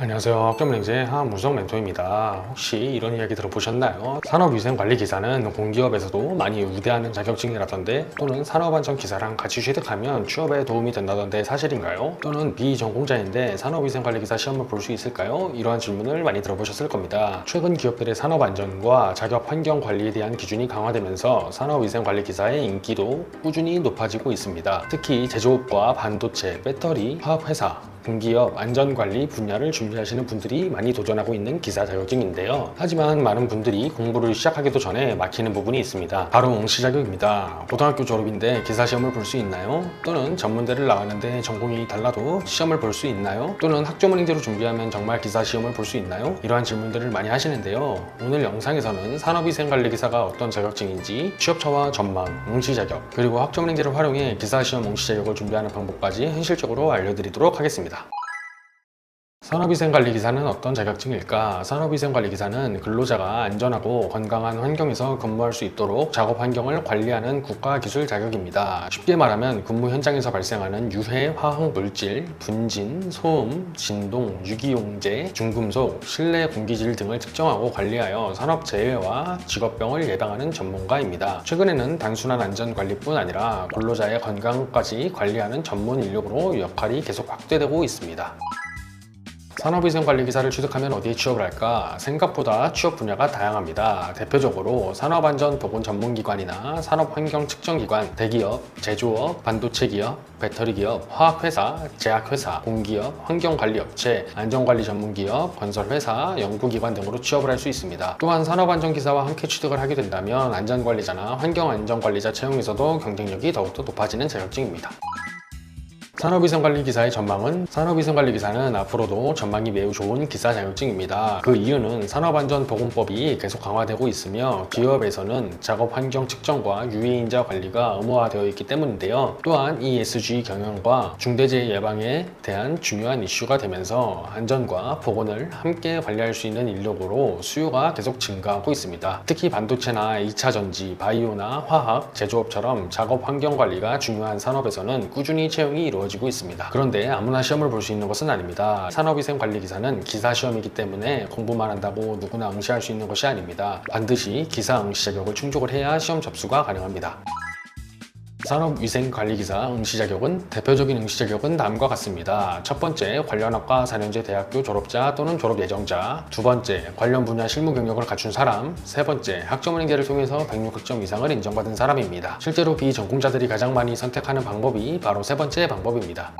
안녕하세요. 학점은행제 하무성 멘토입니다. 혹시 이런 이야기 들어보셨나요? 산업위생관리기사는 공기업에서도 많이 우대하는 자격증이라던데, 또는 산업안전 기사랑 같이 취득하면 취업에 도움이 된다던데 사실인가요? 또는 비전공자인데 산업위생관리기사 시험을 볼 수 있을까요? 이러한 질문을 많이 들어보셨을 겁니다. 최근 기업들의 산업안전과 작업환경관리에 대한 기준이 강화되면서 산업위생관리기사의 인기도 꾸준히 높아지고 있습니다. 특히 제조업과 반도체, 배터리, 화학회사, 공기업 안전관리 분야를 준비하시는 분들이 많이 도전하고 있는 기사 자격증인데요. 하지만 많은 분들이 공부를 시작하기도 전에 막히는 부분이 있습니다. 바로 응시 자격입니다. 고등학교 졸업인데 기사 시험을 볼 수 있나요? 또는 전문대를 나가는데 전공이 달라도 시험을 볼 수 있나요? 또는 학점은행제로 준비하면 정말 기사 시험을 볼 수 있나요? 이러한 질문들을 많이 하시는데요. 오늘 영상에서는 산업위생관리기사가 어떤 자격증인지, 취업처와 전망, 응시 자격, 그리고 학점은행제를 활용해 기사 시험 응시 자격을 준비하는 방법까지 현실적으로 알려드리도록 하겠습니다. 산업위생관리기사는 어떤 자격증일까? 산업위생관리기사는 근로자가 안전하고 건강한 환경에서 근무할 수 있도록 작업 환경을 관리하는 국가기술 자격입니다. 쉽게 말하면 근무 현장에서 발생하는 유해 화학 물질, 분진, 소음, 진동, 유기용제, 중금속, 실내 공기질 등을 측정하고 관리하여 산업재해와 직업병을 예방하는 전문가입니다. 최근에는 단순한 안전관리뿐 아니라 근로자의 건강까지 관리하는 전문 인력으로 역할이 계속 확대되고 있습니다. 산업위생관리기사를 취득하면 어디에 취업을 할까? 생각보다 취업 분야가 다양합니다. 대표적으로 산업안전보건전문기관이나 산업환경측정기관, 대기업, 제조업, 반도체기업, 배터리기업, 화학회사, 제약회사, 공기업, 환경관리업체, 안전관리전문기업, 건설회사, 연구기관 등으로 취업을 할 수 있습니다. 또한 산업안전기사와 함께 취득을 하게 된다면 안전관리자나 환경안전관리자 채용에서도 경쟁력이 더욱더 높아지는 자격증입니다. 산업위생관리기사의 전망은, 산업위생관리기사는 앞으로도 전망이 매우 좋은 기사 자격증입니다. 그 이유는 산업안전보건법이 계속 강화되고 있으며 기업에서는 작업환경 측정과 유해인자 관리가 의무화되어 있기 때문인데요. 또한 ESG 경영과 중대재해 예방에 대한 중요한 이슈가 되면서 안전과 보건을 함께 관리할 수 있는 인력으로 수요가 계속 증가하고 있습니다. 특히 반도체나 2차전지, 바이오나 화학, 제조업처럼 작업환경관리가 중요한 산업에서는 꾸준히 채용이 이루어지고 있습니다. 그런데 아무나 시험을 볼 수 있는 것은 아닙니다. 산업위생관리기사는 기사 시험이기 때문에 공부만 한다고 누구나 응시할 수 있는 것이 아닙니다. 반드시 기사 응시 자격을 충족을 해야 시험 접수가 가능합니다. 산업위생관리기사 응시 자격은, 대표적인 응시 자격은 다음과 같습니다. 첫 번째, 관련 학과 4년제 대학교 졸업자 또는 졸업 예정자. 두 번째, 관련 분야 실무 경력을 갖춘 사람. 세 번째, 학점은행제를 통해서 106학점 이상을 인정받은 사람입니다. 실제로 비전공자들이 가장 많이 선택하는 방법이 바로 세 번째 방법입니다.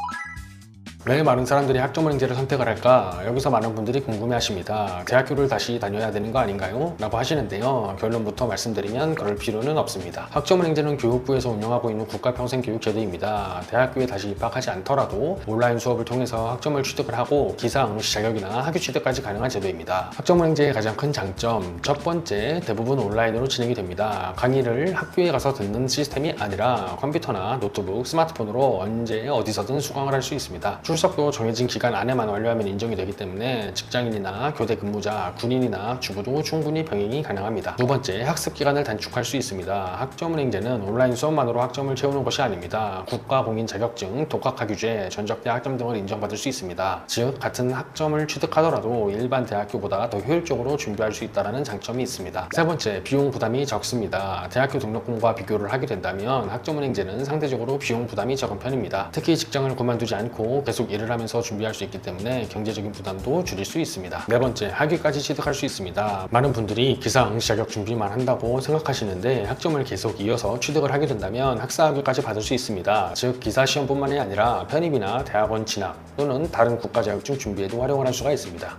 왜 많은 사람들이 학점은행제를 선택을 할까? 여기서 많은 분들이 궁금해하십니다. 대학교를 다시 다녀야 되는 거 아닌가요? 라고 하시는데요. 결론부터 말씀드리면 그럴 필요는 없습니다. 학점은행제는 교육부에서 운영하고 있는 국가평생교육제도입니다. 대학교에 다시 입학하지 않더라도 온라인 수업을 통해서 학점을 취득을 하고 기사 응시 자격이나 학위 취득까지 가능한 제도입니다. 학점은행제의 가장 큰 장점, 첫 번째, 대부분 온라인으로 진행이 됩니다. 강의를 학교에 가서 듣는 시스템이 아니라 컴퓨터나 노트북, 스마트폰으로 언제 어디서든 수강을 할 수 있습니다. 출석도 정해진 기간 안에만 완료하면 인정이 되기 때문에 직장인이나 교대 근무자, 군인이나 주부도 충분히 병행이 가능합니다. 두 번째, 학습 기간을 단축할 수 있습니다. 학점은행제는 온라인 수업만으로 학점을 채우는 것이 아닙니다. 국가공인 자격증, 독학학위제, 전적대 학점 등을 인정받을 수 있습니다. 즉, 같은 학점을 취득하더라도 일반 대학교보다 더 효율적으로 준비할 수 있다는 장점이 있습니다. 세 번째, 비용 부담이 적습니다. 대학교 등록금과 비교를 하게 된다면 학점은행제는 상대적으로 비용 부담이 적은 편입니다. 특히 직장을 그만두지 않고 계속 일을 하면서 준비할 수 있기 때문에 경제적인 부담도 줄일 수 있습니다. 네 번째, 학위까지 취득할 수 있습니다. 많은 분들이 기사 응시 자격 준비만 한다고 생각하시는데 학점을 계속 이어서 취득을 하게 된다면 학사 학위까지 받을 수 있습니다. 즉, 기사 시험뿐만이 아니라 편입이나 대학원 진학 또는 다른 국가 자격증 준비에도 활용을 할 수가 있습니다.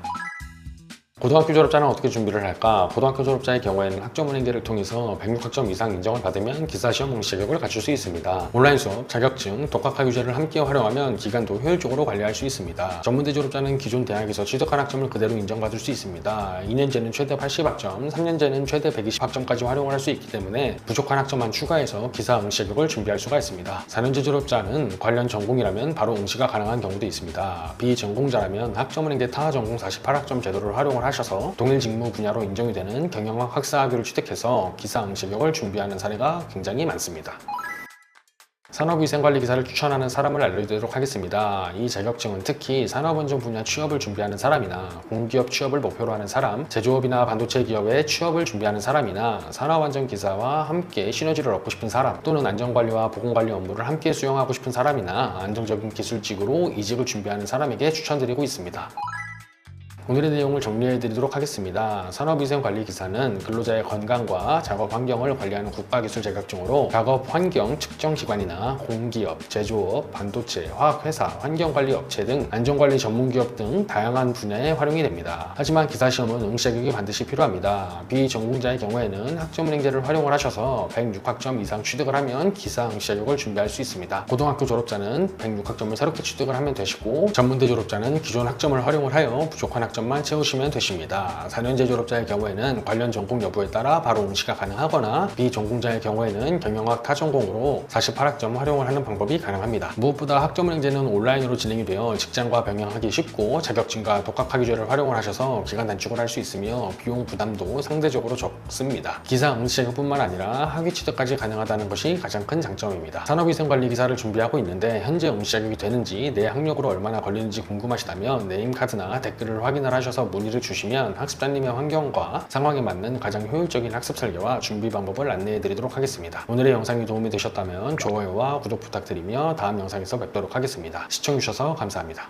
고등학교 졸업자는 어떻게 준비를 할까? 고등학교 졸업자의 경우에는 학점은행제를 통해서 106학점 이상 인정을 받으면 기사시험 응시 자격을 갖출 수 있습니다. 온라인 수업, 자격증, 독학학위제를 함께 활용하면 기간도 효율적으로 관리할 수 있습니다. 전문대 졸업자는 기존 대학에서 취득한 학점을 그대로 인정받을 수 있습니다. 2년제는 최대 80학점, 3년제는 최대 120학점까지 활용을 할 수 있기 때문에 부족한 학점만 추가해서 기사 응시 자격을 준비할 수가 있습니다. 4년제 졸업자는 관련 전공이라면 바로 응시가 가능한 경우도 있습니다. 비전공자라면 학점은행제 타전공 48학점 제도를 활용을 하셔서 동일 직무 분야로 인정이 되는 경영학 학사 학위를 취득해서 기사 응시 자격을 준비하는 사례가 굉장히 많습니다. 산업위생관리기사를 추천하는 사람을 알려드리도록 하겠습니다. 이 자격증은 특히 산업안전 분야 취업을 준비하는 사람이나 공기업 취업을 목표로 하는 사람, 제조업이나 반도체 기업의 취업을 준비하는 사람이나 산업안전기사와 함께 시너지를 얻고 싶은 사람, 또는 안전관리와 보건관리 업무를 함께 수행하고 싶은 사람이나 안정적인 기술직으로 이직을 준비하는 사람에게 추천드리고 있습니다. 오늘의 내용을 정리해 드리도록 하겠습니다. 산업위생관리기사는 근로자의 건강과 작업 환경을 관리하는 국가기술 자격증으로 작업 환경 측정기관이나 공기업, 제조업, 반도체, 화학회사, 환경관리업체 등 안전관리 전문기업 등 다양한 분야에 활용이 됩니다. 하지만 기사시험은 응시자격이 반드시 필요합니다. 비전공자의 경우에는 학점은행제를 활용을 하셔서 106학점 이상 취득을 하면 기사 응시자격을 준비할 수 있습니다. 고등학교 졸업자는 106학점을 새롭게 취득을 하면 되시고, 전문대 졸업자는 기존 학점을 활용을 하여 부족한 학점만 채우시면 되십니다. 4년제 졸업자의 경우에는 관련 전공 여부에 따라 바로 응시가 가능하거나, 비전공자의 경우에는 경영학 타전공으로 48학점 활용을 하는 방법이 가능합니다. 무엇보다 학점은행제는 온라인으로 진행이 되어 직장과 병행하기 쉽고 자격증과 독학학위제를 활용을 하셔서 기간 단축을 할 수 있으며 비용 부담도 상대적으로 적습니다. 기사 응시자격뿐만 아니라 학위 취득까지 가능하다는 것이 가장 큰 장점입니다. 산업위생관리기사를 준비하고 있는데 현재 응시자격이 되는지, 내 학력으로 얼마나 걸리는지 궁금하시다면 네임카드나 댓글을 확인을 하셔서 문의를 주시면 학습자님의 환경과 상황에 맞는 가장 효율적인 학습 설계와 준비 방법을 안내해 드리도록 하겠습니다. 오늘의 영상이 도움이 되셨다면 좋아요와 구독 부탁드리며 다음 영상에서 뵙도록 하겠습니다. 시청해주셔서 감사합니다.